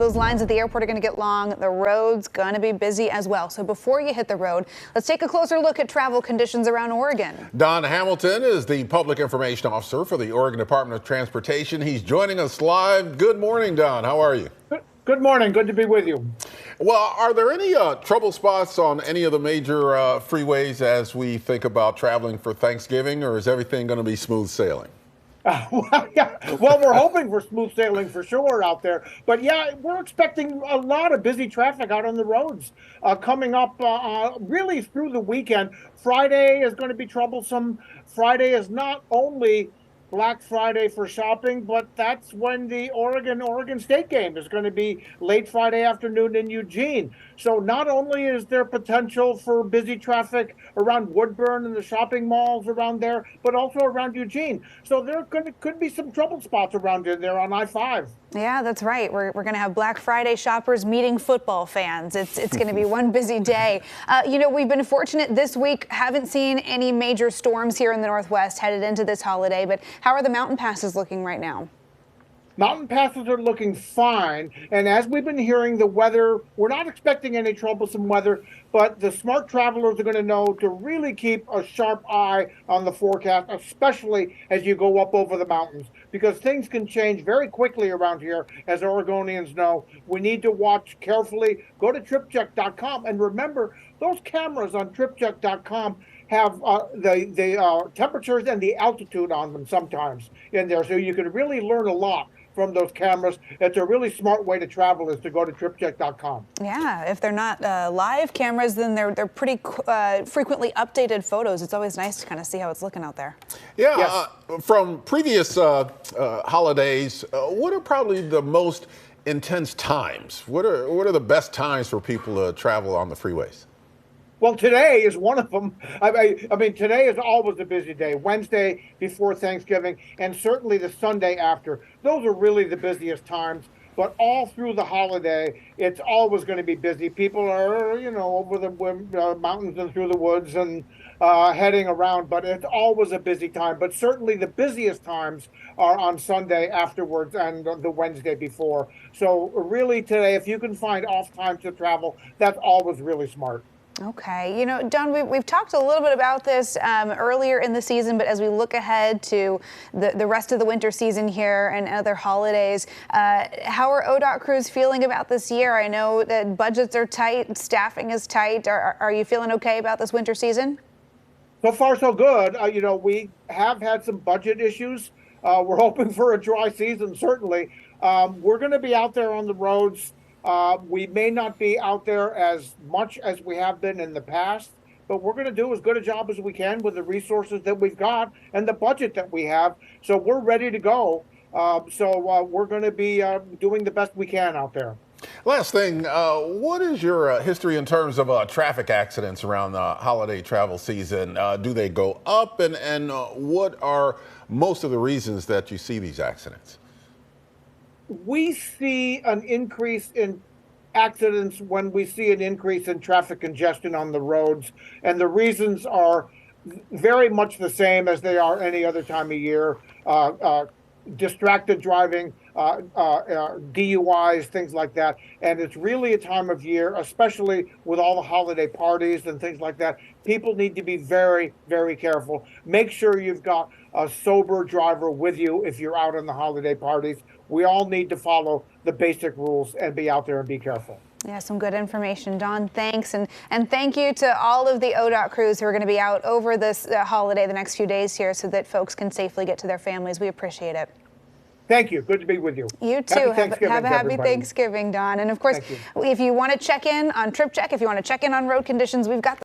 Those lines at the airport are going to get long. The road's going to be busy as well. So before you hit the road, let's take a closer look at travel conditions around Oregon. Don Hamilton is the Public Information Officer for the Oregon Department of Transportation. He's joining us live. Good morning, Don. How are you? Good morning. Good to be with you. Well, are there any trouble spots on any of the major freeways as we think about traveling for Thanksgiving, or is everything going to be smooth sailing? Well, we're hoping for smooth sailing for sure out there. But yeah, we're expecting a lot of busy traffic out on the roads coming up really through the weekend. Friday is going to be troublesome. Friday is not only Black Friday for shopping, but that's when the Oregon State game is going to be late Friday afternoon in Eugene. So not only is there potential for busy traffic around Woodburn and the shopping malls around there, but also around Eugene. So there could be some trouble spots around there on I-5. Yeah, that's right. We're going to have Black Friday shoppers meeting football fans. It's going to be one busy day. We've been fortunate this week, haven't seen any major storms here in the Northwest headed into this holiday, but how are the mountain passes looking right now? Mountain passes are looking fine, and as we've been hearing, the weather, we're not expecting any troublesome weather, but the smart travelers are going to know to really keep a sharp eye on the forecast, especially as you go up over the mountains, because things can change very quickly around here. As Oregonians know, we need to watch carefully. Go to TripCheck.com, and remember, those cameras on TripCheck.com have the temperatures and the altitude on them sometimes in there, so you can really learn a lot from those cameras. It's a really smart way to travel is to go to TripCheck.com. Yeah, if they're not live cameras, then they're pretty frequently updated photos. It's always nice to kind of see how it's looking out there. Yeah, yes. From previous holidays, what are probably the most intense times? What are the best times for people to travel on the freeways? Well, today is one of them. I mean, today is always a busy day. Wednesday before Thanksgiving, and certainly the Sunday after. Those are really the busiest times. But all through the holiday, it's always going to be busy. People are, over the mountains and through the woods and heading around. But it's always a busy time. But certainly the busiest times are on Sunday afterwards and the Wednesday before. So really today, if you can find off time to travel, that's always really smart. Okay. Don, we've talked a little bit about this earlier in the season, but as we look ahead to the rest of the winter season here and other holidays, how are ODOT crews feeling about this year? I know that budgets are tight, staffing is tight. Are you feeling okay about this winter season? So far, so good. We have had some budget issues. We're hoping for a dry season, certainly. We're going to be out there on the roads. We may not be out there as much as we have been in the past, but we're going to do as good a job as we can with the resources that we've got and the budget that we have. So we're ready to go. We're going to be doing the best we can out there. Last thing, what is your history in terms of traffic accidents around the holiday travel season? Do they go up, and what are most of the reasons that you see these accidents? We see an increase in accidents when we see an increase in traffic congestion on the roads. And the reasons are very much the same as they are any other time of year. Distracted driving, DUIs, things like that. And it's really a time of year, especially with all the holiday parties and things like that. People need to be very, very careful. Make sure you've got a sober driver with you if you're out on the holiday parties. We all need to follow the basic rules and be out there and be careful. Yeah, some good information, Don. Thanks. And thank you to all of the ODOT crews who are going to be out over this holiday the next few days here so that folks can safely get to their families. We appreciate it. Thank you. Good to be with you. You too. Have a happy Thanksgiving, Don. And of course, if you want to check in on TripCheck, if you want to check in on road conditions, we've got